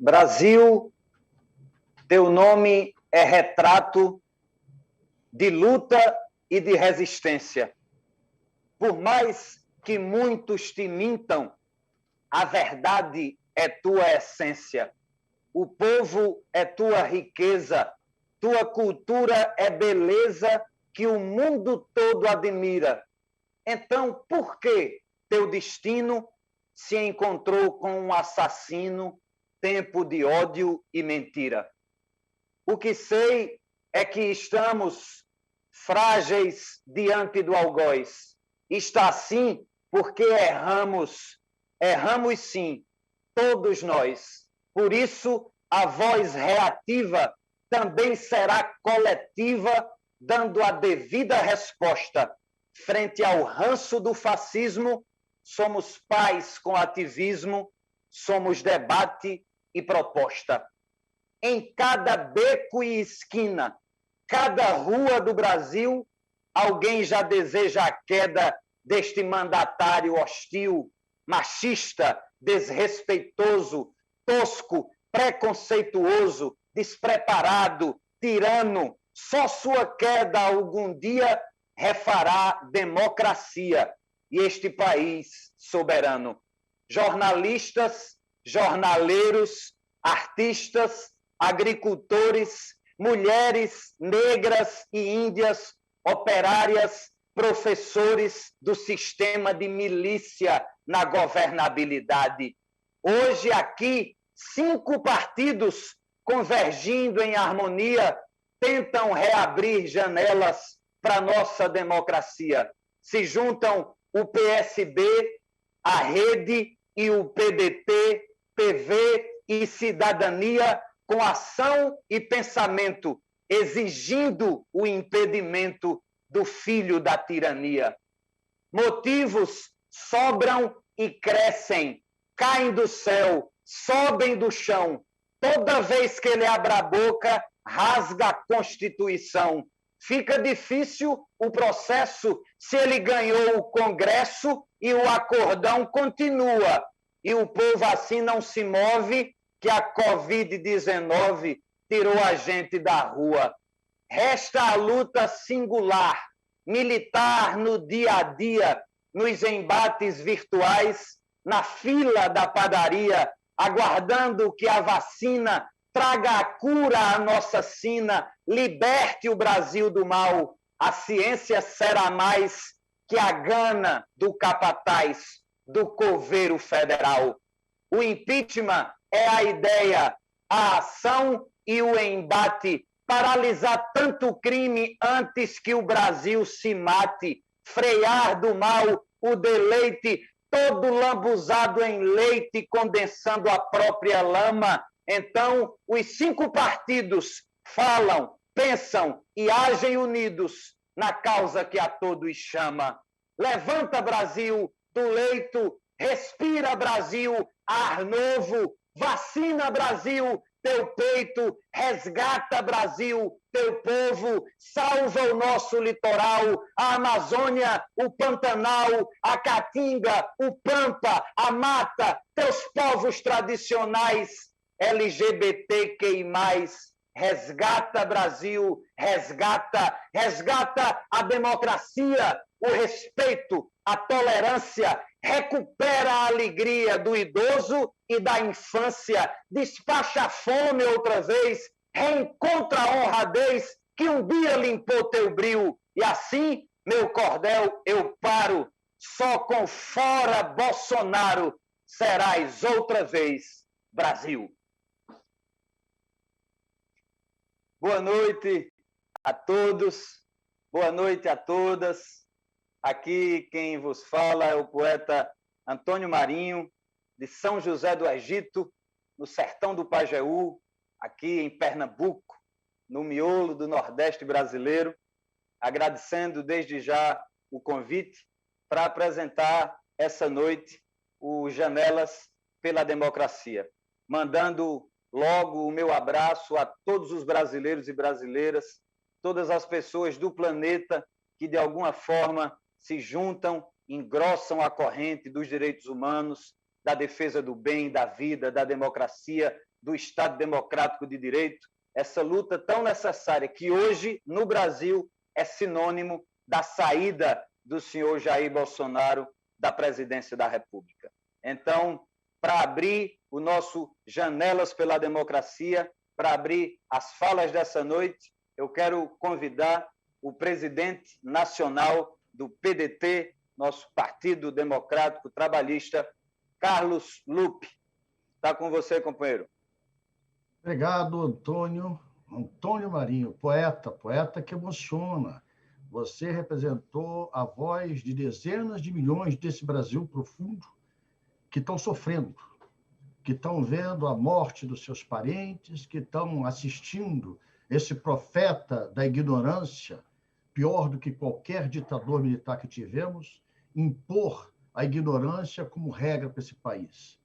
Brasil, teu nome é retrato de luta e de resistência. Por mais que muitos te mintam, a verdade é tua essência. O povo é tua riqueza, tua cultura é beleza que o mundo todo admira. Então, por que teu destino se encontrou com um assassino, tempo de ódio e mentira? O que sei é que estamos frágeis diante do algoz. Está assim porque erramos sim, todos nós. Por isso, a voz reativa também será coletiva, dando a devida resposta. Frente ao ranço do fascismo, somos paz com ativismo, somos debate e proposta. Em cada beco e esquina, cada rua do Brasil, alguém já deseja a queda deste mandatário hostil, machista, desrespeitoso, tosco, preconceituoso, despreparado, tirano. Só sua queda algum dia refará democracia e este país soberano. Jornalistas, jornaleiros, artistas, agricultores, mulheres negras e índias, operárias, professores do sistema de milícia na governabilidade. Hoje aqui, 5 partidos convergindo em harmonia tentam reabrir janelas para a nossa democracia. Se juntam o PSB, a Rede e o PDT, PV e Cidadania com ação e pensamento, exigindo o impedimento do filho da tirania. Motivos sobram e crescem, caem do céu, sobem do chão. Toda vez que ele abre a boca, rasga a Constituição. Fica difícil o processo se ele ganhou o Congresso e o acordão continua. E o povo assim não se move, que a Covid-19 tirou a gente da rua. Resta a luta singular, militar no dia a dia, nos embates virtuais, na fila da padaria, aguardando que a vacina traga a cura à nossa sina, liberte o Brasil do mal. A ciência será mais que a gana do capataz, do coveiro federal. O impeachment é a ideia, a ação e o embate, paralisar tanto crime antes que o Brasil se mate, frear do mal o deleite, todo lambuzado em leite, condensando a própria lama. Então, os 5 partidos falam, pensam e agem unidos na causa que a todos chama. Levanta, Brasil, do leito, respira, Brasil, ar novo, vacina, Brasil, teu peito, resgata, Brasil, teu povo, salva o nosso litoral, a Amazônia, o Pantanal, a Caatinga, o Pampa, a Mata, teus povos tradicionais, LGBTQI+, resgata, Brasil, resgata, resgata a democracia, o respeito, a tolerância, recupera a alegria do idoso e da infância, despacha a fome outra vez, reencontra a honradez que um dia limpou teu brio. E assim, meu cordel, eu paro, só com fora Bolsonaro serás outra vez Brasil. Boa noite a todos, boa noite a todas. Aqui quem vos fala é o poeta Antônio Marinho, de São José do Egito, no sertão do Pajeú, aqui em Pernambuco, no miolo do Nordeste brasileiro, agradecendo desde já o convite para apresentar essa noite o Janelas pela Democracia, mandando logo o meu abraço a todos os brasileiros e brasileiras, todas as pessoas do planeta que de alguma forma se juntam, engrossam a corrente dos direitos humanos, da defesa do bem, da vida, da democracia, do Estado Democrático de Direito, essa luta tão necessária que hoje, no Brasil, é sinônimo da saída do senhor Jair Bolsonaro da presidência da República. Então, para abrir o nosso Janelas pela Democracia, para abrir as falas dessa noite, eu quero convidar o presidente nacional do PDT, nosso Partido Democrático Trabalhista, Carlos Lupe. Está com você, companheiro. Obrigado, Antônio. Antônio Marinho, poeta que emociona. Você representou a voz de dezenas de milhões desse Brasil profundo que estão sofrendo, que estão vendo a morte dos seus parentes, que estão assistindo esse profeta da ignorância, pior do que qualquer ditador militar que tivemos, impor a ignorância como regra para esse país.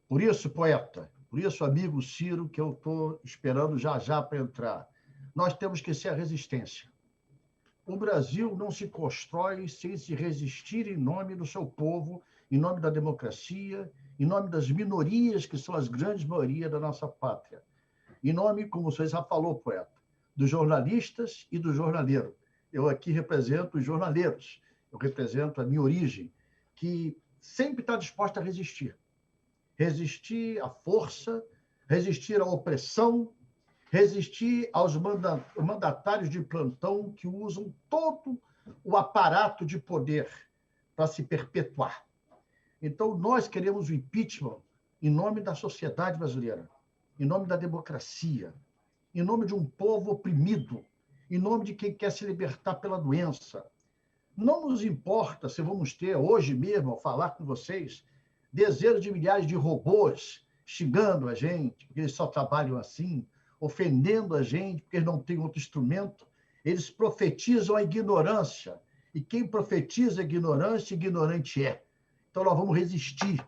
Por isso, poeta, por isso, amigo Ciro, que eu estou esperando já para entrar, nós temos que ser a resistência. O Brasil não se constrói sem se resistir em nome do seu povo, em nome da democracia, em nome das minorias, que são as grandes maiorias da nossa pátria. Em nome, como você já falou, poeta, dos jornalistas e do jornaleiro. Eu aqui represento os jornaleiros, eu represento a minha origem, que sempre está disposta a resistir. Resistir à força, resistir à opressão, resistir aos mandatários de plantão que usam todo o aparato de poder para se perpetuar. Então, nós queremos o impeachment em nome da sociedade brasileira, em nome da democracia, em nome de um povo oprimido, em nome de quem quer se libertar pela doença. Não nos importa se vamos ter, hoje mesmo, ao falar com vocês, dezenas de milhares de robôs xingando a gente, porque eles só trabalham assim, ofendendo a gente, porque eles não têm outro instrumento. Eles profetizam a ignorância. E quem profetiza a ignorância, ignorante é. Então, nós vamos resistir.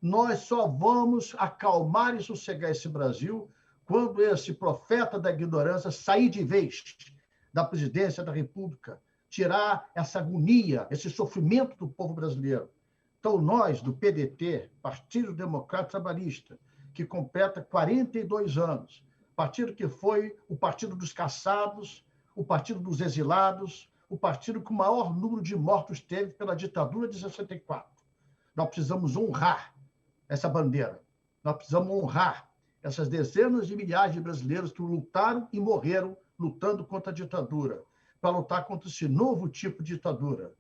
Nós só vamos acalmar e sossegar esse Brasil quando esse profeta da ignorância sair de vez da presidência da República, tirar essa agonia, esse sofrimento do povo brasileiro. Então, nós, do PDT, Partido Democrático Trabalhista, que completa 42 anos, partido que foi o partido dos caçados, o partido dos exilados, o partido que o maior número de mortos teve pela ditadura de 64. Nós precisamos honrar essa bandeira. Nós precisamos honrar essas dezenas de milhares de brasileiros que lutaram e morreram lutando contra a ditadura, para lutar contra esse novo tipo de ditadura,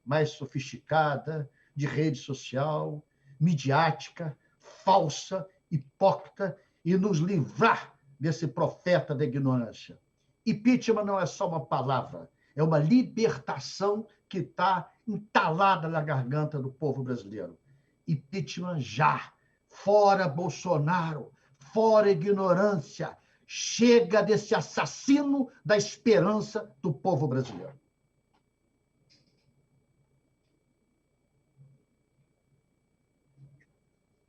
mais sofisticada, de rede social, midiática, falsa, hipócrita, e nos livrar desse profeta da ignorância. Impeachment não é só uma palavra, é uma libertação que está entalada na garganta do povo brasileiro. Impeachment já. Fora Bolsonaro, fora ignorância. Chega desse assassino da esperança do povo brasileiro.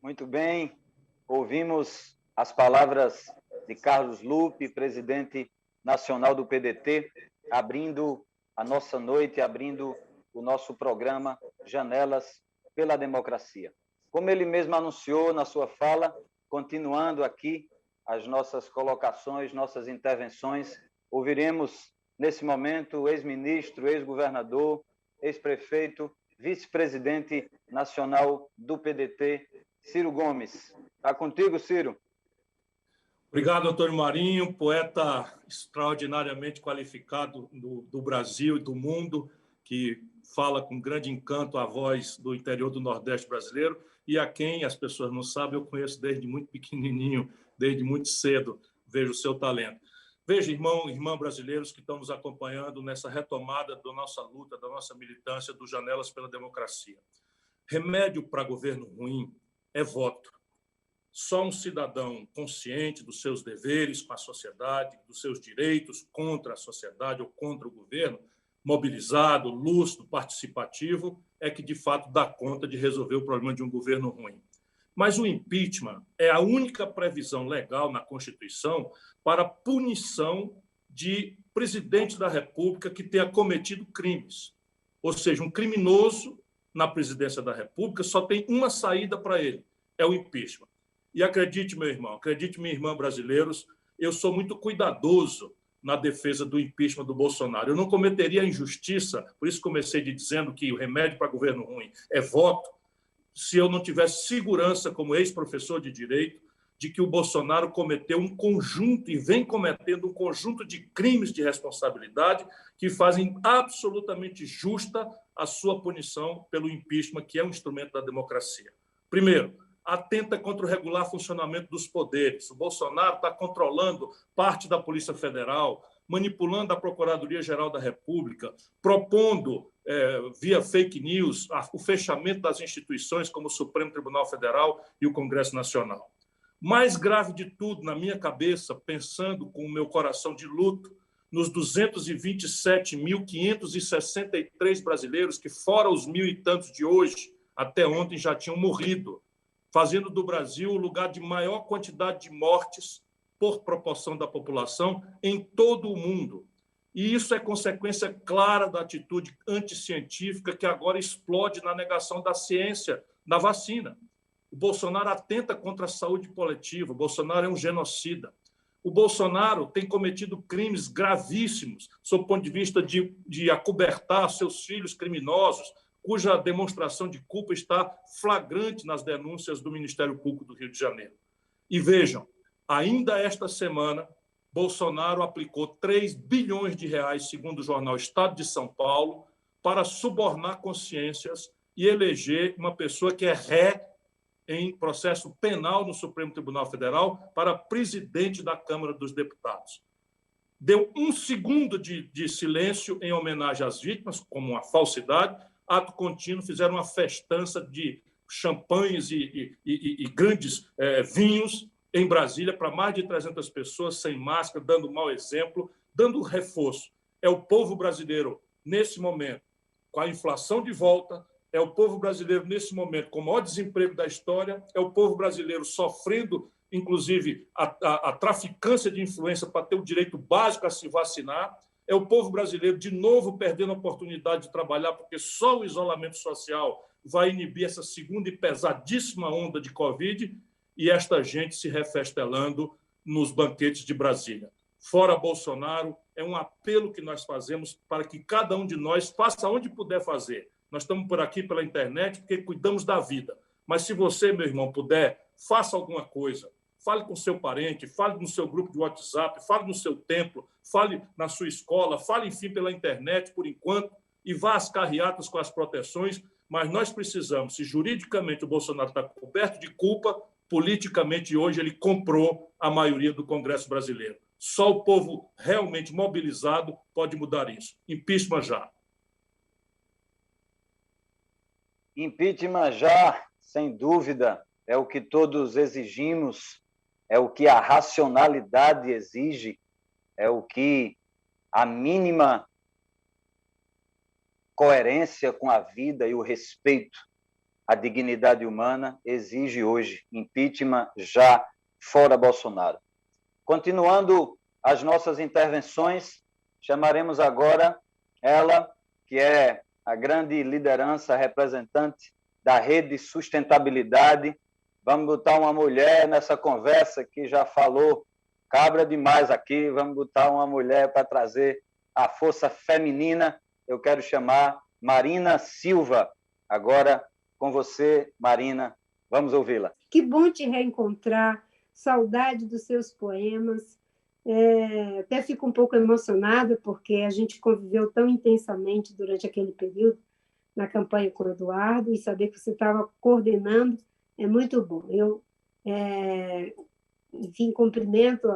Muito bem, ouvimos as palavras de Carlos Lupe, presidente nacional do PDT, abrindo a nossa noite, abrindo o nosso programa Janelas pela Democracia. Como ele mesmo anunciou na sua fala, continuando aqui as nossas colocações, nossas intervenções, ouviremos nesse momento o ex-ministro, ex-governador, ex-prefeito, vice-presidente nacional do PDT, Ciro Gomes. Está contigo, Ciro. Obrigado, Antônio Marinho, poeta extraordinariamente qualificado do Brasil e do mundo, que fala com grande encanto a voz do interior do Nordeste brasileiro e a quem, as pessoas não sabem, eu conheço desde muito pequenininho, desde muito cedo, vejo o seu talento. Veja, irmão e irmã brasileiros que estão nos acompanhando nessa retomada da nossa luta, da nossa militância do Janelas pela Democracia. Remédio para governo ruim é voto. Só um cidadão consciente dos seus deveres com a sociedade, dos seus direitos contra a sociedade ou contra o governo, mobilizado, lúcido, participativo, é que, de fato, dá conta de resolver o problema de um governo ruim. Mas o impeachment é a única previsão legal na Constituição para punição de presidente da República que tenha cometido crimes. Ou seja, um criminoso na presidência da República só tem uma saída para ele, é o impeachment. E acredite, meu irmão, acredite, minha irmã, brasileiros, eu sou muito cuidadoso na defesa do impeachment do Bolsonaro. Eu não cometeria injustiça, por isso comecei dizendo que o remédio para governo ruim é voto, se eu não tivesse segurança, como ex-professor de direito, de que o Bolsonaro cometeu um conjunto e vem cometendo um conjunto de crimes de responsabilidade que fazem absolutamente justa a sua punição pelo impeachment, que é um instrumento da democracia. Primeiro, atenta contra o regular funcionamento dos poderes. O Bolsonaro está controlando parte da Polícia Federal, manipulando a Procuradoria-Geral da República, propondo, via fake news, o fechamento das instituições como o Supremo Tribunal Federal e o Congresso Nacional. Mais grave de tudo, na minha cabeça, pensando com o meu coração de luto, nos 227.563 brasileiros que, fora os 1.000 e tantos de hoje, até ontem já tinham morrido, fazendo do Brasil o lugar de maior quantidade de mortes por proporção da população em todo o mundo. E isso é consequência clara da atitude anticientífica que agora explode na negação da ciência da vacina. O Bolsonaro atenta contra a saúde coletiva, o Bolsonaro é um genocida. O Bolsonaro tem cometido crimes gravíssimos, sob o ponto de vista de acobertar seus filhos criminosos, cuja demonstração de culpa está flagrante nas denúncias do Ministério Público do Rio de Janeiro. E vejam, ainda esta semana, Bolsonaro aplicou 3 bilhões de reais, segundo o jornal Estado de São Paulo, para subornar consciências e eleger uma pessoa que é ré em processo penal no Supremo Tribunal Federal para presidente da Câmara dos Deputados. Deu 1 segundo de silêncio em homenagem às vítimas, como uma falsidade. Ato contínuo, fizeram uma festança de champanhes e grandes vinhos em Brasília para mais de 300 pessoas, sem máscara, dando mau exemplo, dando reforço. É o povo brasileiro, nesse momento, com a inflação de volta, é o povo brasileiro, nesse momento, com o maior desemprego da história, é o povo brasileiro sofrendo, inclusive, a traficância de influência para ter o direito básico a se vacinar, é o povo brasileiro, de novo, perdendo a oportunidade de trabalhar, porque só o isolamento social vai inibir essa segunda e pesadíssima onda de Covid, e esta gente se refestelando nos banquetes de Brasília. Fora Bolsonaro, é um apelo que nós fazemos para que cada um de nós faça onde puder fazer. Nós estamos por aqui pela internet porque cuidamos da vida. Mas se você, meu irmão, puder, faça alguma coisa. Fale com seu parente, fale no seu grupo de WhatsApp, fale no seu templo, fale na sua escola, fale, enfim, pela internet, por enquanto, e vá às carreatas com as proteções. Mas nós precisamos, se juridicamente o Bolsonaro está coberto de culpa, politicamente hoje ele comprou a maioria do Congresso brasileiro. Só o povo realmente mobilizado pode mudar isso. Impeachment já. Impeachment já, sem dúvida, é o que todos exigimos, é o que a racionalidade exige, é o que a mínima coerência com a vida e o respeito à dignidade humana exige hoje. Impeachment já, fora Bolsonaro. Continuando as nossas intervenções, chamaremos agora ela, que é a grande liderança representante da Rede Sustentabilidade. Vamos botar uma mulher nessa conversa que já falou cabra demais aqui, vamos botar uma mulher para trazer a força feminina. Eu quero chamar Marina Silva. Agora com você, Marina, vamos ouvi-la. Que bom te reencontrar, saudade dos seus poemas. Até fico um pouco emocionada, porque a gente conviveu tão intensamente durante aquele período na campanha com o Eduardo, e saber que você estava coordenando é muito bom. Eu, enfim, cumprimento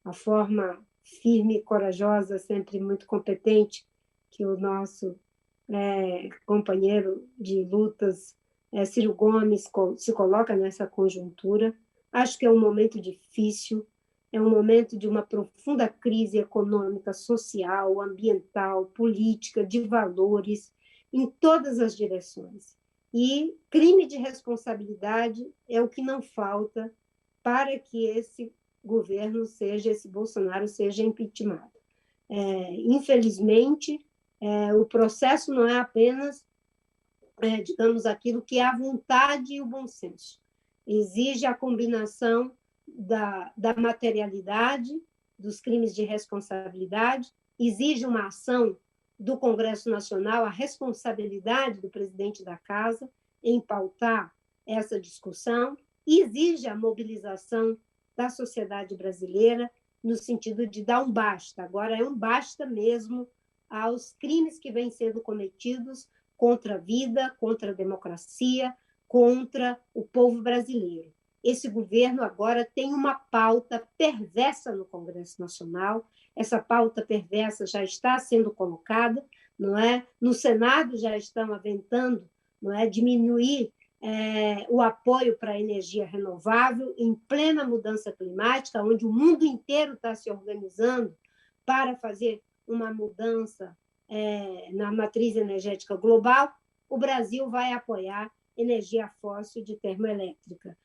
a forma firme e corajosa, sempre muito competente, que o nosso companheiro de lutas, Ciro Gomes, se coloca nessa conjuntura. Acho que é um momento difícil, é um momento de uma profunda crise econômica, social, ambiental, política, de valores, em todas as direções. E crime de responsabilidade é o que não falta para que esse governo esse Bolsonaro seja impeachmentado. Infelizmente, o processo não é apenas, digamos, aquilo que é a vontade e o bom senso. exige a combinação da materialidade, dos crimes de responsabilidade, exige uma ação do Congresso Nacional, a responsabilidade do presidente da Casa em pautar essa discussão, e exige a mobilização da sociedade brasileira no sentido de dar um basta. Agora é um basta mesmo aos crimes que vêm sendo cometidos contra a vida, contra a democracia, contra o povo brasileiro. Esse governo agora tem uma pauta perversa no Congresso Nacional, essa pauta perversa já está sendo colocada, não é? No Senado já estão aventando, não é, diminuir o apoio para a energia renovável em plena mudança climática, onde o mundo inteiro está se organizando para fazer uma mudança na matriz energética global. O Brasil vai apoiar energia fóssil de termoelétrica.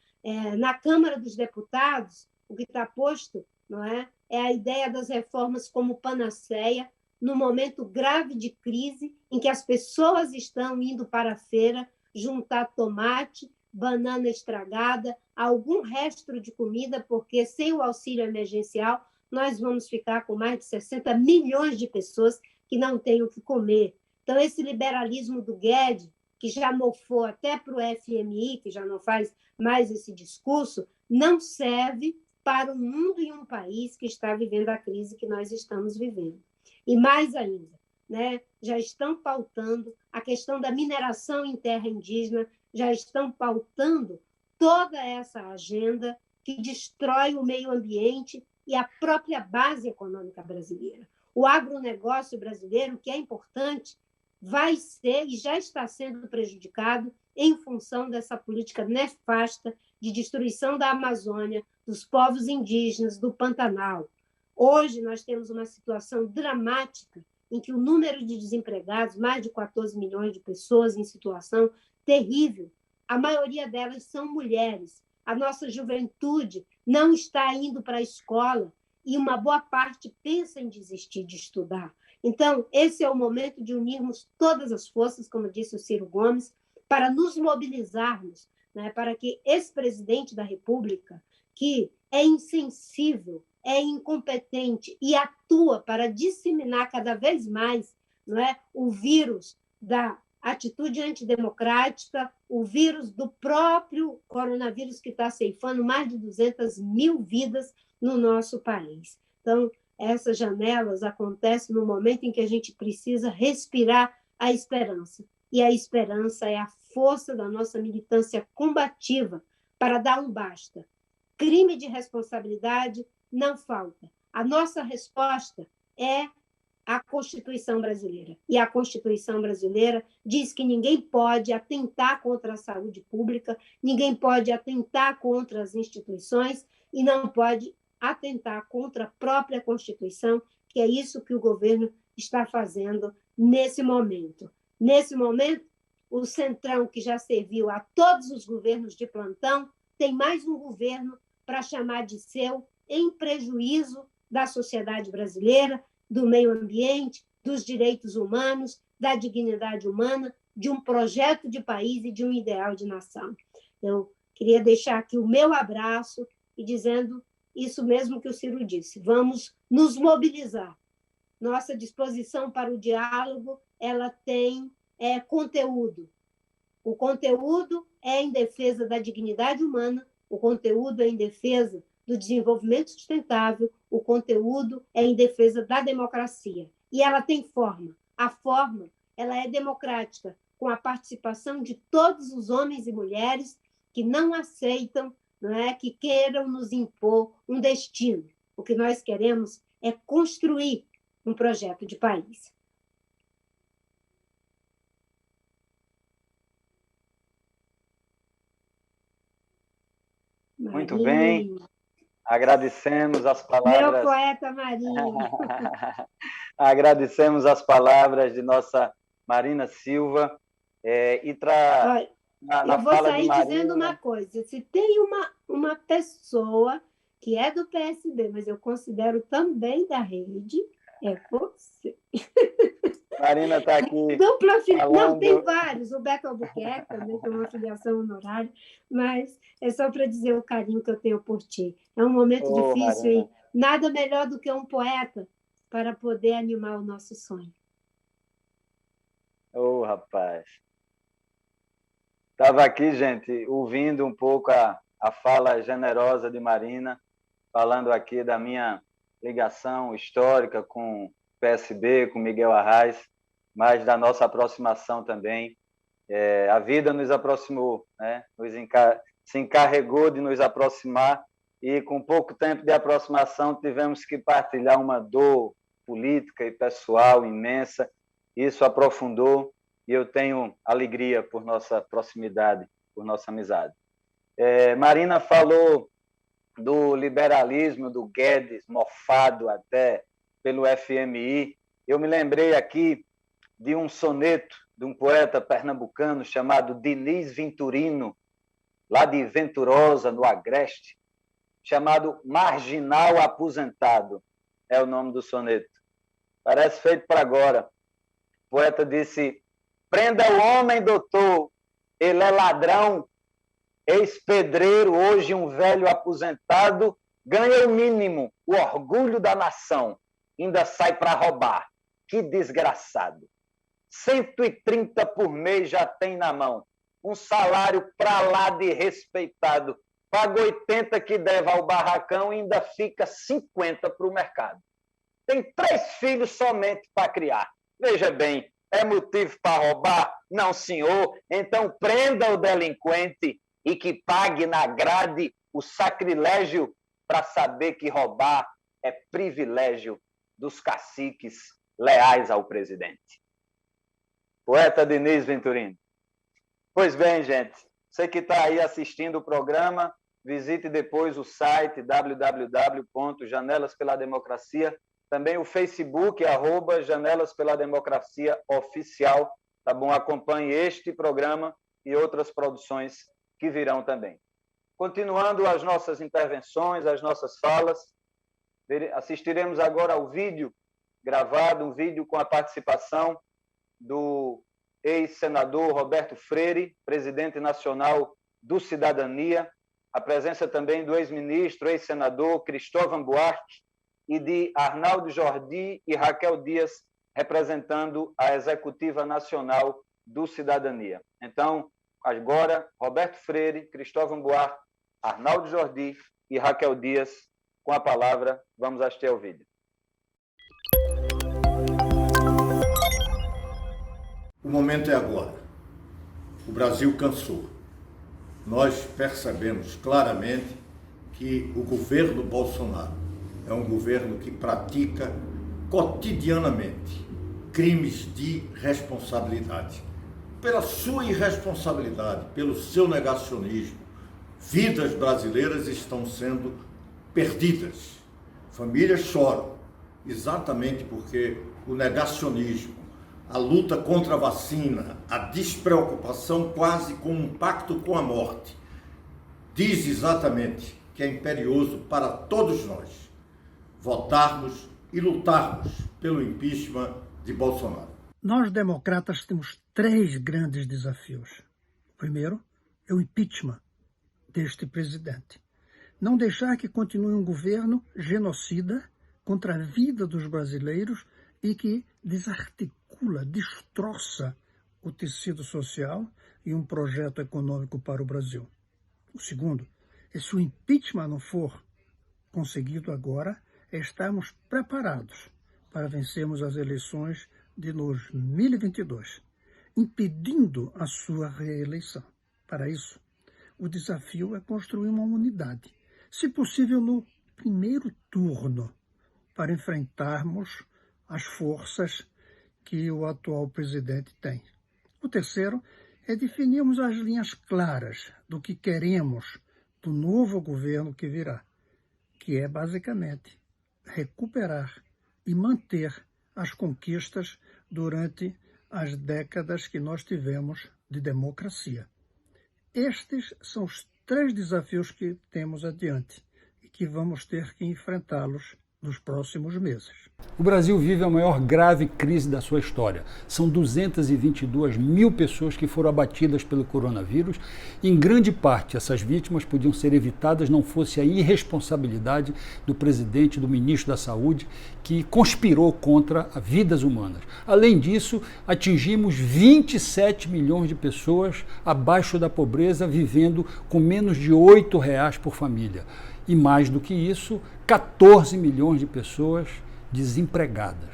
Na Câmara dos Deputados, o que está posto, não é a ideia das reformas como panaceia no momento grave de crise em que as pessoas estão indo para a feira juntar tomate, banana estragada, algum resto de comida, porque sem o auxílio emergencial nós vamos ficar com mais de 60 milhões de pessoas que não têm o que comer. Então, esse liberalismo do Guedes, que já mofou até para o FMI, que já não faz mais esse discurso, não serve para um mundo e um país que está vivendo a crise que nós estamos vivendo. E mais ainda, né, já estão pautando a questão da mineração em terra indígena, já estão pautando toda essa agenda que destrói o meio ambiente e a própria base econômica brasileira. O agronegócio brasileiro, que é importante, vai ser e já está sendo prejudicado em função dessa política nefasta de destruição da Amazônia, dos povos indígenas, do Pantanal. Hoje nós temos uma situação dramática em que o número de desempregados, mais de 14 milhões de pessoas em situação terrível, a maioria delas são mulheres. A nossa juventude não está indo para a escola e uma boa parte pensa em desistir de estudar. Então, esse é o momento de unirmos todas as forças, como disse o Ciro Gomes, para nos mobilizarmos, né, para que esse presidente da República, que é insensível, é incompetente e atua para disseminar cada vez mais, não é, o vírus da atitude antidemocrática, o vírus do próprio coronavírus que está ceifando mais de 200 mil vidas no nosso país. Então, essas janelas acontecem no momento em que a gente precisa respirar a esperança. E a esperança é a força da nossa militância combativa para dar um basta. Crime de responsabilidade não falta. A nossa resposta é a Constituição brasileira. E a Constituição brasileira diz que ninguém pode atentar contra a saúde pública, ninguém pode atentar contra as instituições e não pode atentar contra a própria Constituição, que é isso que o governo está fazendo nesse momento. Nesse momento, o Centrão, que já serviu a todos os governos de plantão, tem mais um governo para chamar de seu, em prejuízo da sociedade brasileira, do meio ambiente, dos direitos humanos, da dignidade humana, de um projeto de país e de um ideal de nação. Eu queria deixar aqui o meu abraço e dizendo isso mesmo que o Ciro disse, vamos nos mobilizar. Nossa disposição para o diálogo, ela tem conteúdo. O conteúdo é em defesa da dignidade humana, o conteúdo é em defesa do desenvolvimento sustentável, o conteúdo é em defesa da democracia. E ela tem forma. A forma, ela é democrática, com a participação de todos os homens e mulheres que não aceitam, não é, que queiram nos impor um destino. O que nós queremos é construir um projeto de país. Muito bem. Agradecemos as palavras... Meu poeta Marinho. Agradecemos as palavras de nossa Marina Silva. Eu vou sair dizendo uma coisa. Se tem uma pessoa que é do PSB, mas eu considero também da rede, é você. Marina está aqui. Dupla filiação. falando... Não, tem vários. O Beto Albuquerque também tem uma filiação honorária, mas é só para dizer o carinho que eu tenho por ti. É um momento difícil Marina. e nada melhor do que um poeta para poder animar o nosso sonho. Rapaz. Estava aqui, gente, ouvindo um pouco a fala generosa de Marina, falando aqui da minha ligação histórica com o PSB, com Miguel Arraes, mas da nossa aproximação também. A vida nos aproximou, né? Se encarregou de nos aproximar e, com pouco tempo de aproximação, tivemos que partilhar uma dor política e pessoal imensa. Isso aprofundou e eu tenho alegria por nossa proximidade, por nossa amizade. Marina falou do liberalismo, do Guedes, mofado até pelo FMI. Eu me lembrei aqui de um soneto de um poeta pernambucano chamado Diniz Venturino, lá de Venturosa, no Agreste, chamado Marginal Aposentado, é o nome do soneto. Parece feito para agora. O poeta disse: prenda o homem, doutor, ele é ladrão, ex-pedreiro, hoje um velho aposentado, ganha o mínimo, o orgulho da nação, ainda sai para roubar. Que desgraçado. 130 por mês já tem na mão, um salário para lá de respeitado, paga 80 que deve ao barracão e ainda fica 50 para o mercado. Tem 3 filhos somente para criar. Veja bem, é motivo para roubar? Não, senhor. Então prenda o delinquente e que pague na grade o sacrilégio para saber que roubar é privilégio dos caciques leais ao presidente. Poeta Diniz Venturino. Pois bem, gente, você que está aí assistindo o programa, visite depois o site www.Janelas pela Democracia, também o Facebook, @Janelas pela Democracia Oficial, tá bom? Acompanhe este programa e outras produções que virão também. Continuando as nossas intervenções, as nossas falas, assistiremos agora ao vídeo gravado, um vídeo com a participação do ex-senador Roberto Freire, presidente nacional do Cidadania, a presença também do ex-ministro, ex-senador Cristóvão Buarque e de Arnaldo Jordi e Raquel Dias, representando a Executiva Nacional do Cidadania. Então, agora, Roberto Freire, Cristóvão Buarque, Arnaldo Jordi e Raquel Dias, com a palavra, vamos assistir ao vídeo. O momento é agora. O Brasil cansou. Nós percebemos claramente que o governo Bolsonaro é um governo que pratica cotidianamente crimes de responsabilidade. Pela sua irresponsabilidade, pelo seu negacionismo, vidas brasileiras estão sendo perdidas. Famílias choram, exatamente porque o negacionismo, a luta contra a vacina, a despreocupação quase com um pacto com a morte, diz exatamente que é imperioso para todos nós votarmos e lutarmos pelo impeachment de Bolsonaro. Nós, democratas, temos 3 grandes desafios. O primeiro é o impeachment deste presidente. Não deixar que continue um governo genocida contra a vida dos brasileiros e que desarticula, destroça o tecido social e um projeto econômico para o Brasil. O segundo é, se o impeachment não for conseguido agora, é estarmos preparados para vencermos as eleições de 2022, impedindo a sua reeleição. Para isso, o desafio é construir uma unidade, se possível no primeiro turno, para enfrentarmos as forças que o atual presidente tem. O terceiro é definirmos as linhas claras do que queremos do novo governo que virá, que é basicamente recuperar e manter as conquistas durante as décadas que nós tivemos de democracia. Estes são os 3 desafios que temos adiante e que vamos ter que enfrentá-los nos próximos meses. O Brasil vive a maior grave crise da sua história. São 222 mil pessoas que foram abatidas pelo coronavírus. Em grande parte, essas vítimas podiam ser evitadas não fosse a irresponsabilidade do presidente e do ministro da Saúde, que conspirou contra vidas humanas. Além disso, atingimos 27 milhões de pessoas abaixo da pobreza, vivendo com menos de R$ 8 por família. E mais do que isso, 14 milhões de pessoas desempregadas.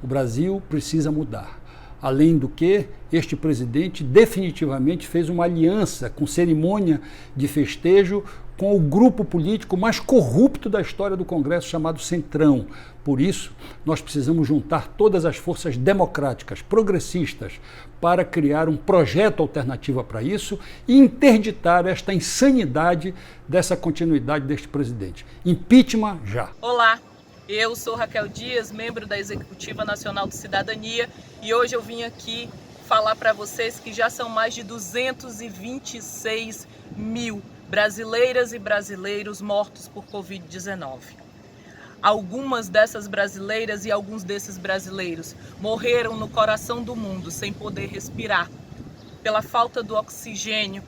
O Brasil precisa mudar. Além do que, este presidente definitivamente fez uma aliança com cerimônia de festejo com o grupo político mais corrupto da história do Congresso, chamado Centrão. Por isso, nós precisamos juntar todas as forças democráticas, progressistas, para criar um projeto alternativo para isso e interditar esta insanidade dessa continuidade deste presidente. Impeachment já. Olá, eu sou Raquel Dias, membro da Executiva Nacional de Cidadania, e hoje eu vim aqui falar para vocês que já são mais de 226 mil brasileiras e brasileiros mortos por Covid-19. Algumas dessas brasileiras e alguns desses brasileiros morreram no coração do mundo sem poder respirar, pela falta do oxigênio,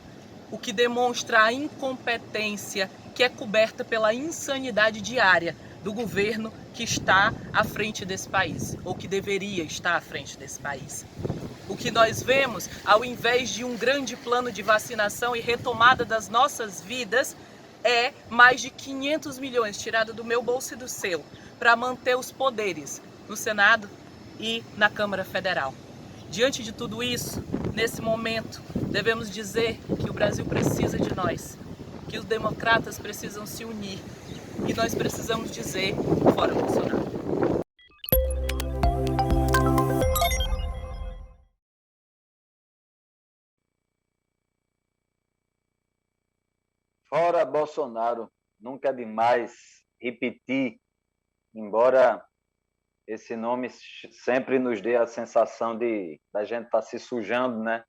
o que demonstra a incompetência que é coberta pela insanidade diária do governo que está à frente desse país, ou que deveria estar à frente desse país. O que nós vemos, ao invés de um grande plano de vacinação e retomada das nossas vidas, é mais de 500 milhões tirado do meu bolso e do seu, para manter os poderes no Senado e na Câmara Federal. Diante de tudo isso, nesse momento, devemos dizer que o Brasil precisa de nós, que os democratas precisam se unir, e nós precisamos dizer fora Bolsonaro. Fora Bolsonaro. Nunca é demais repetir, embora esse nome sempre nos dê a sensação de da gente estar se sujando, né?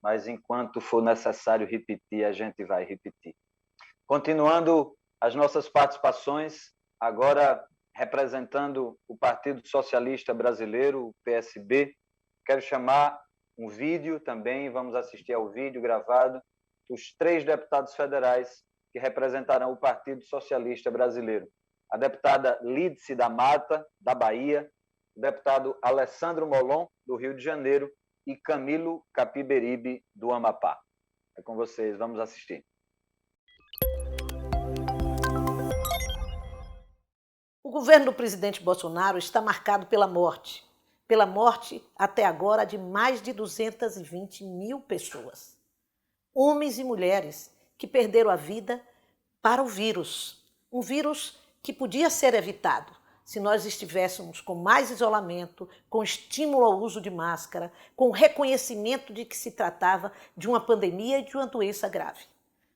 Mas enquanto for necessário repetir, a gente vai repetir. Continuando as nossas participações, agora representando o Partido Socialista Brasileiro, o PSB, quero chamar um vídeo também, vamos assistir ao vídeo gravado dos 3 deputados federais que representarão o Partido Socialista Brasileiro. A deputada Lídice da Mata, da Bahia, o deputado Alessandro Molon, do Rio de Janeiro, e Camilo Capiberibe, do Amapá. É com vocês, vamos assistir. O governo do presidente Bolsonaro está marcado pela morte até agora de mais de 220 mil pessoas. Homens e mulheres que perderam a vida para o vírus. Um vírus que podia ser evitado se nós estivéssemos com mais isolamento, com estímulo ao uso de máscara, com reconhecimento de que se tratava de uma pandemia e de uma doença grave.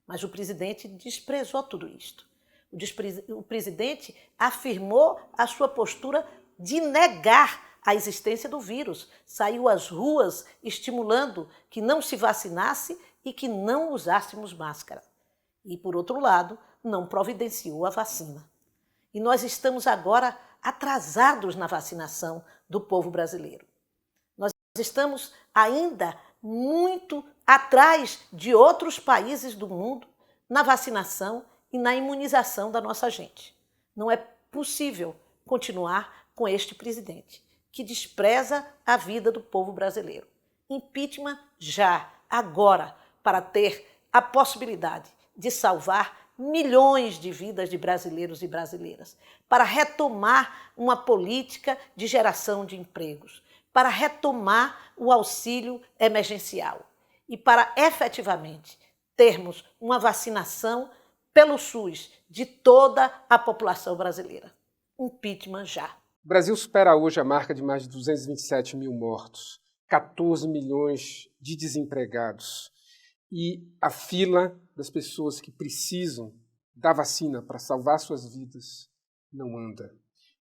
Mas o presidente desprezou tudo isto. O presidente afirmou a sua postura de negar a existência do vírus. Saiu às ruas estimulando que não se vacinasse e que não usássemos máscara. E, por outro lado, não providenciou a vacina. E nós estamos agora atrasados na vacinação do povo brasileiro. Nós estamos ainda muito atrás de outros países do mundo na vacinação e na imunização da nossa gente. Não é possível continuar com este presidente, que despreza a vida do povo brasileiro. Impeachment já, agora, para ter a possibilidade de salvar milhões de vidas de brasileiros e brasileiras, para retomar uma política de geração de empregos, para retomar o auxílio emergencial e para efetivamente termos uma vacinação pelo SUS de toda a população brasileira. Impeachment já. O Brasil supera hoje a marca de mais de 227 mil mortos, 14 milhões de desempregados e a fila das pessoas que precisam da vacina para salvar suas vidas não anda.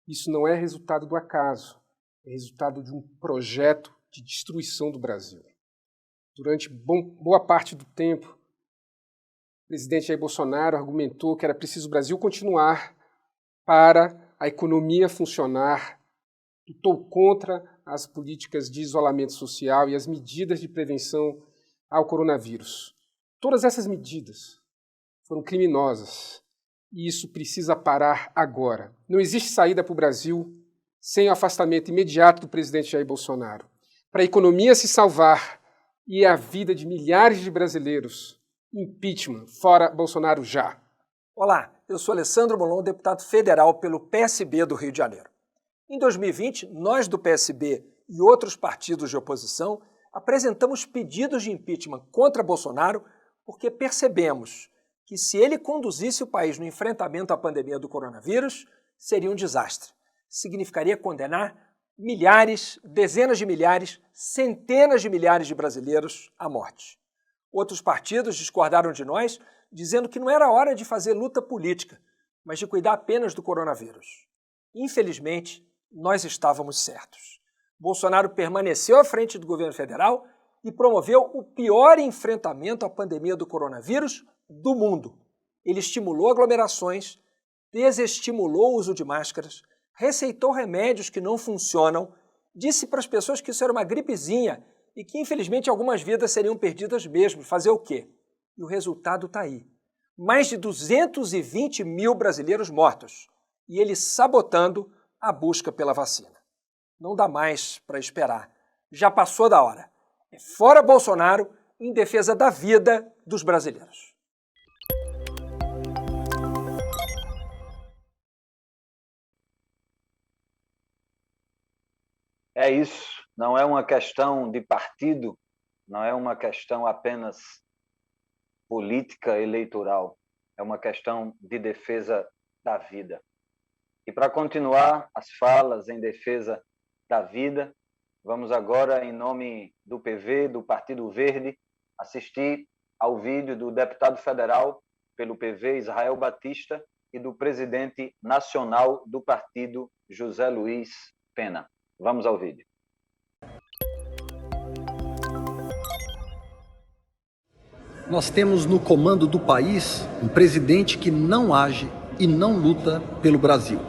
Isso não é resultado do acaso, é resultado de um projeto de destruição do Brasil. Durante boa parte do tempo, o presidente Jair Bolsonaro argumentou que era preciso o Brasil continuar para a economia funcionar, lutou contra as políticas de isolamento social e as medidas de prevenção ao coronavírus. Todas essas medidas foram criminosas e isso precisa parar agora. Não existe saída para o Brasil sem o afastamento imediato do presidente Jair Bolsonaro. Para a economia se salvar e a vida de milhares de brasileiros, impeachment, fora Bolsonaro já. Olá, eu sou Alessandro Molon, deputado federal pelo PSB do Rio de Janeiro. Em 2020, nós do PSB e outros partidos de oposição apresentamos pedidos de impeachment contra Bolsonaro porque percebemos que se ele conduzisse o país no enfrentamento à pandemia do coronavírus, seria um desastre. Significaria condenar milhares, dezenas de milhares, centenas de milhares de brasileiros à morte. Outros partidos discordaram de nós, dizendo que não era hora de fazer luta política, mas de cuidar apenas do coronavírus. Infelizmente, nós estávamos certos. Bolsonaro permaneceu à frente do governo federal e promoveu o pior enfrentamento à pandemia do coronavírus do mundo. Ele estimulou aglomerações, desestimulou o uso de máscaras, receitou remédios que não funcionam, disse para as pessoas que isso era uma gripezinha e que, infelizmente, algumas vidas seriam perdidas mesmo. Fazer o quê? E o resultado está aí. Mais de 220 mil brasileiros mortos e ele sabotando a busca pela vacina. Não dá mais para esperar. Já passou da hora. É fora Bolsonaro em defesa da vida dos brasileiros. É isso, não é uma questão de partido, não é uma questão apenas política eleitoral, é uma questão de defesa da vida. E para continuar as falas em defesa da vida, vamos agora, em nome do PV, do Partido Verde, assistir ao vídeo do deputado federal pelo PV, Israel Batista, e do presidente nacional do partido, José Luiz Pena. Vamos ao vídeo. Nós temos no comando do país um presidente que não age e não luta pelo Brasil.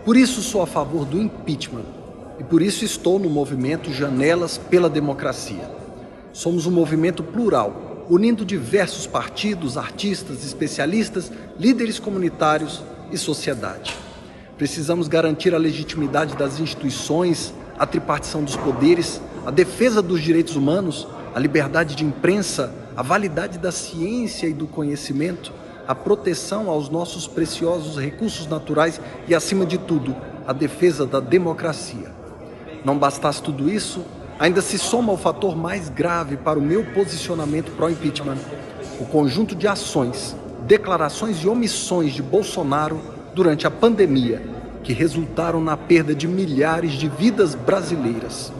Por isso sou a favor do impeachment e por isso estou no movimento Janelas pela Democracia. Somos um movimento plural, unindo diversos partidos, artistas, especialistas, líderes comunitários e sociedade. Precisamos garantir a legitimidade das instituições, a tripartição dos poderes, a defesa dos direitos humanos, a liberdade de imprensa, a validade da ciência e do conhecimento, a proteção aos nossos preciosos recursos naturais e, acima de tudo, a defesa da democracia. Não bastasse tudo isso, ainda se soma o fator mais grave para o meu posicionamento pró-impeachment, o conjunto de ações, declarações e omissões de Bolsonaro durante a pandemia, que resultaram na perda de milhares de vidas brasileiras.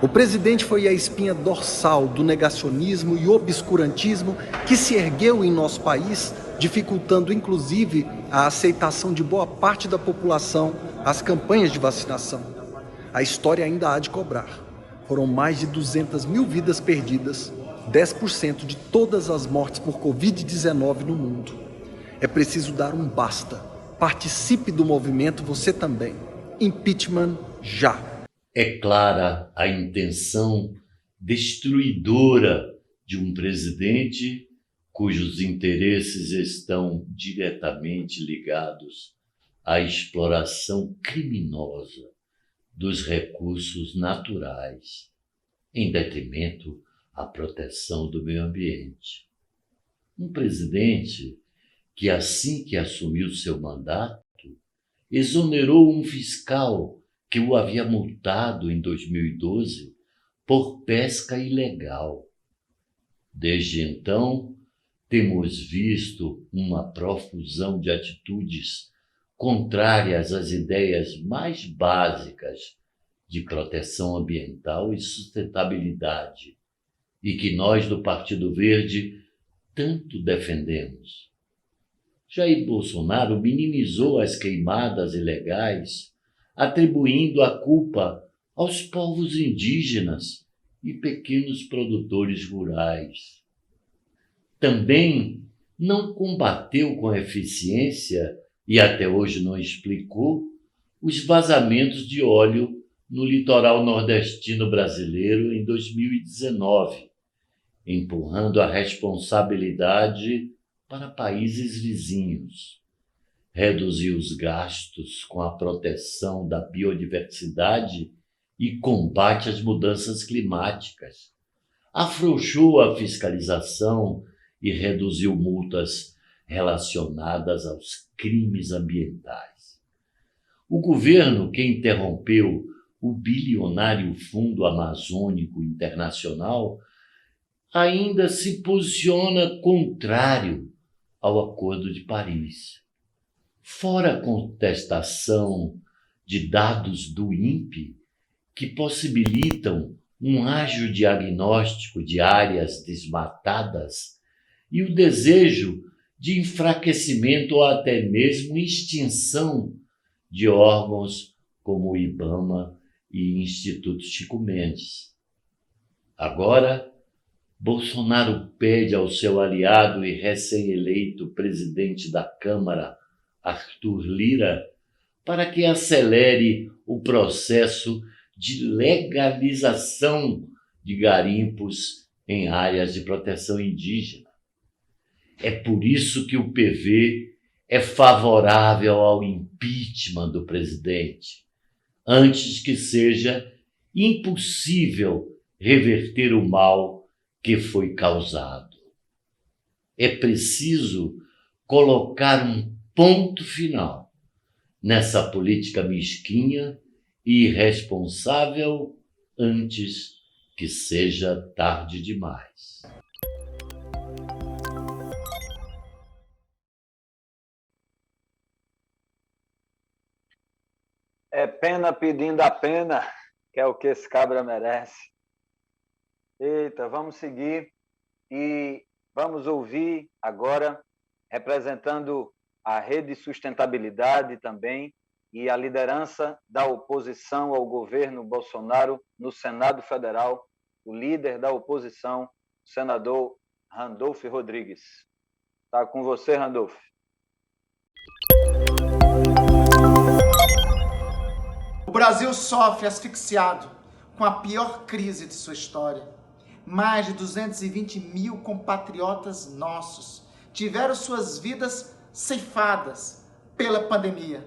O presidente foi a espinha dorsal do negacionismo e obscurantismo que se ergueu em nosso país, dificultando inclusive a aceitação de boa parte da população às campanhas de vacinação. A história ainda há de cobrar. Foram mais de 200 mil vidas perdidas, 10% de todas as mortes por Covid-19 no mundo. É preciso dar um basta. Participe do movimento você também. Impeachment já. É clara a intenção destruidora de um presidente cujos interesses estão diretamente ligados à exploração criminosa dos recursos naturais, em detrimento à proteção do meio ambiente. Um presidente que, assim que assumiu seu mandato, exonerou um fiscal que o havia multado em 2012 por pesca ilegal. Desde então, temos visto uma profusão de atitudes contrárias às ideias mais básicas de proteção ambiental e sustentabilidade, e que nós do Partido Verde tanto defendemos. Jair Bolsonaro minimizou as queimadas ilegais, atribuindo a culpa aos povos indígenas e pequenos produtores rurais. Também não combateu com eficiência, e até hoje não explicou, os vazamentos de óleo no litoral nordestino brasileiro em 2019, empurrando a responsabilidade para países vizinhos. Reduzir os gastos com a proteção da biodiversidade e combate às mudanças climáticas. Afrouxou a fiscalização e reduziu multas relacionadas aos crimes ambientais. O governo que interrompeu o bilionário Fundo Amazônico Internacional ainda se posiciona contrário ao Acordo de Paris. Fora a contestação de dados do INPE que possibilitam um ágil diagnóstico de áreas desmatadas e o desejo de enfraquecimento ou até mesmo extinção de órgãos como o IBAMA e Instituto Chico Mendes. Agora, Bolsonaro pede ao seu aliado e recém-eleito presidente da Câmara, Arthur Lira, para que acelere o processo de legalização de garimpos em áreas de proteção indígena. É por isso que o PV é favorável ao impeachment do presidente, antes que seja impossível reverter o mal que foi causado. É preciso colocar um ponto final nessa política mesquinha e irresponsável antes que seja tarde demais. É pena pedindo a pena, que é o que esse cabra merece. Eita, vamos seguir e vamos ouvir agora, representando a Rede Sustentabilidade também e a liderança da oposição ao governo Bolsonaro no Senado Federal, o líder da oposição, o senador Randolfo Rodrigues. Está com você, Randolfo. O Brasil sofre asfixiado com a pior crise de sua história. Mais de 220 mil compatriotas nossos tiveram suas vidas ceifadas pela pandemia.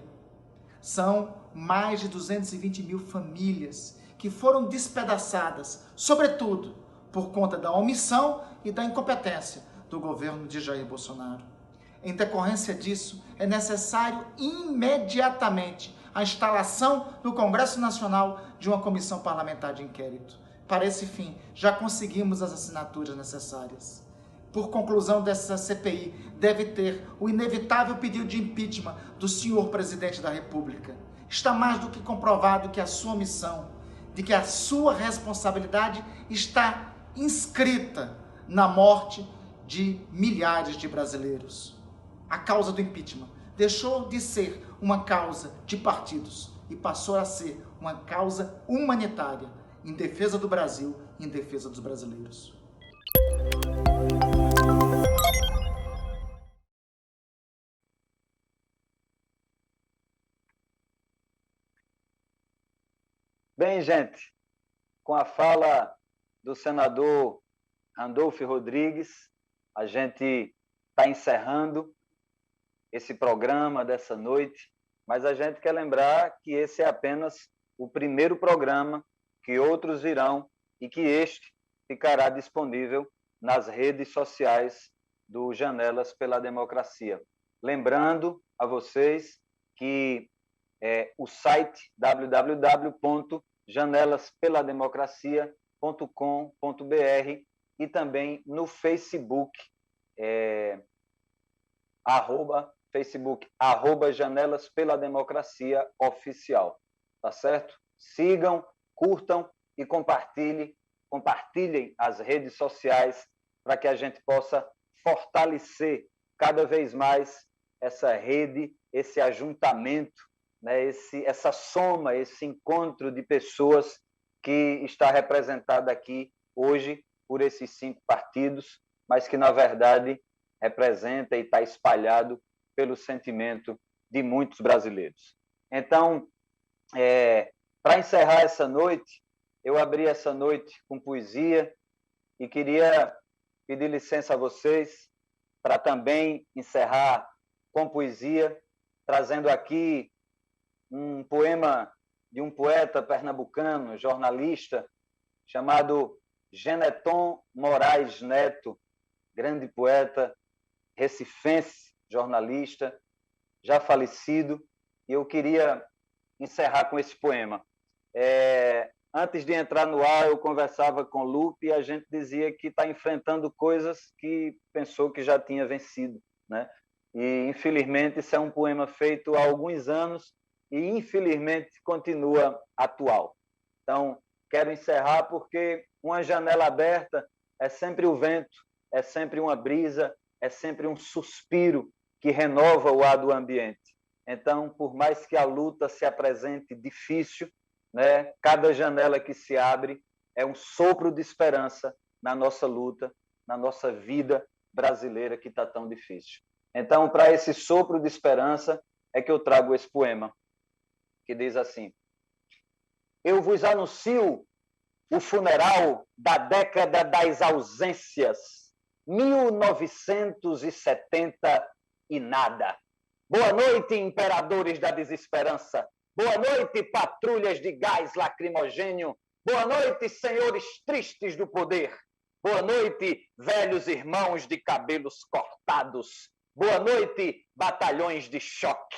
São mais de 220 mil famílias que foram despedaçadas, sobretudo por conta da omissão e da incompetência do governo de Jair Bolsonaro. Em decorrência disso, é necessário imediatamente a instalação no Congresso Nacional de uma comissão parlamentar de inquérito. Para esse fim, já conseguimos as assinaturas necessárias. Por conclusão dessa CPI, deve ter o inevitável pedido de impeachment do senhor presidente da República. Está mais do que comprovado que a sua missão, de que a sua responsabilidade está inscrita na morte de milhares de brasileiros. A causa do impeachment deixou de ser uma causa de partidos e passou a ser uma causa humanitária em defesa do Brasil e em defesa dos brasileiros. Bem, gente, com a fala do senador Randolfo Rodrigues, a gente está encerrando esse programa dessa noite, mas a gente quer lembrar que esse é apenas o primeiro programa, que outros virão e que este ficará disponível nas redes sociais do Janelas pela Democracia. Lembrando a vocês que o site www.janelaspelademocracia.com.br e também no Facebook, @Janelas pela Democracia Oficial, tá certo? Sigam, curtam e compartilhem as redes sociais para que a gente possa fortalecer cada vez mais essa rede, esse ajuntamento, né? Essa soma, esse encontro de pessoas que está representada aqui hoje por esses 5 partidos, mas que, na verdade, representa e está espalhado pelo sentimento de muitos brasileiros. Então, Para encerrar essa noite, eu abri essa noite com poesia e queria pedir licença a vocês para também encerrar com poesia, trazendo aqui um poema de um poeta pernambucano, jornalista, chamado Geneton Moraes Neto, grande poeta recifense, jornalista, já falecido, e eu queria encerrar com esse poema. Antes de entrar no ar, eu conversava com o Lupe e a gente dizia que está enfrentando coisas que pensou que já tinha vencido, né? E, infelizmente, isso é um poema feito há alguns anos e, infelizmente, continua atual. Então, quero encerrar porque uma janela aberta é sempre o vento, é sempre uma brisa, é sempre um suspiro que renova o ar do ambiente. Então, por mais que a luta se apresente difícil, né, cada janela que se abre é um sopro de esperança na nossa luta, na nossa vida brasileira que está tão difícil. Então, para esse sopro de esperança é que eu trago esse poema, que diz assim: eu vos anuncio o funeral da década das ausências, 1970 e nada. Boa noite, imperadores da desesperança. Boa noite, patrulhas de gás lacrimogênio. Boa noite, senhores tristes do poder. Boa noite, velhos irmãos de cabelos cortados. Boa noite, batalhões de choque.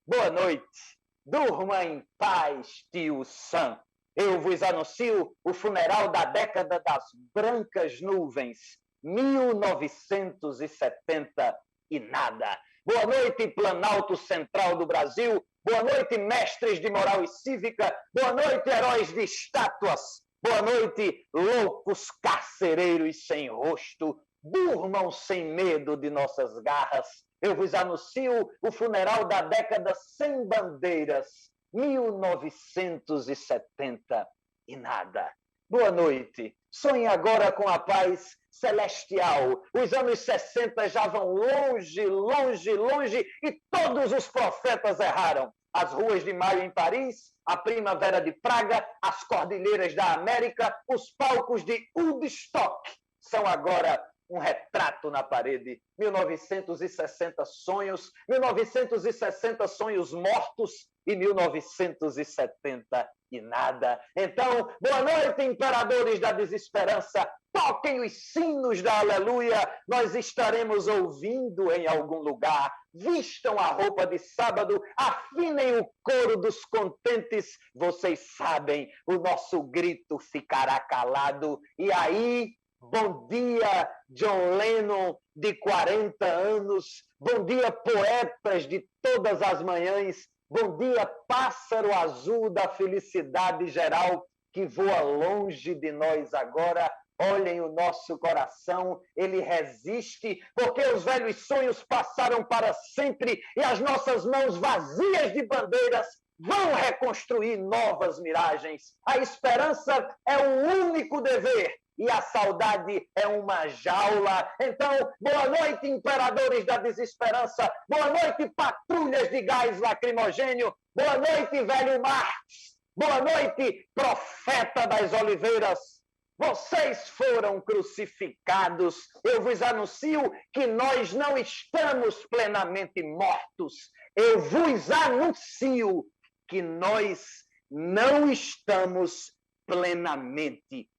Boa noite, durma em paz, tio Sam. Eu vos anuncio o funeral da década das brancas nuvens, 1970 e nada. Boa noite, Planalto Central do Brasil. Boa noite, mestres de moral e cívica. Boa noite, heróis de estátuas. Boa noite, loucos carcereiros sem rosto. Durmam sem medo de nossas garras. Eu vos anuncio o funeral da década sem bandeiras, 1970 e nada. Boa noite. Sonhe agora com a paz celestial. Os anos 60 já vão longe, longe, longe e todos os profetas erraram. As ruas de maio em Paris, a primavera de Praga, as cordilheiras da América, os palcos de Woodstock são agora um retrato na parede. 1960 sonhos, 1960 sonhos mortos e 1970 e nada. Então, boa noite, imperadores da desesperança. Toquem os sinos da aleluia. Nós estaremos ouvindo em algum lugar. Vistam a roupa de sábado, afinem o coro dos contentes. Vocês sabem, o nosso grito ficará calado. E aí, bom dia, John Lennon, de 40 anos. Bom dia, poetas de todas as manhãs. Bom dia, pássaro azul da felicidade geral que voa longe de nós agora. Olhem o nosso coração, ele resiste, porque os velhos sonhos passaram para sempre e as nossas mãos vazias de bandeiras vão reconstruir novas miragens. A esperança é o único dever e a saudade é uma jaula. Então, boa noite, imperadores da desesperança. Boa noite, patrulhas de gás lacrimogênio. Boa noite, velho Marx. Boa noite, profeta das oliveiras. Vocês foram crucificados. Eu vos anuncio que nós não estamos plenamente mortos. Eu vos anuncio que nós não estamos plenamente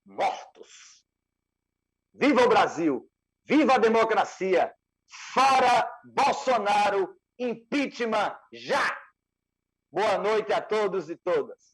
mortos. Viva o Brasil! Viva a democracia! Fora Bolsonaro! Impeachment já! Boa noite a todos e todas.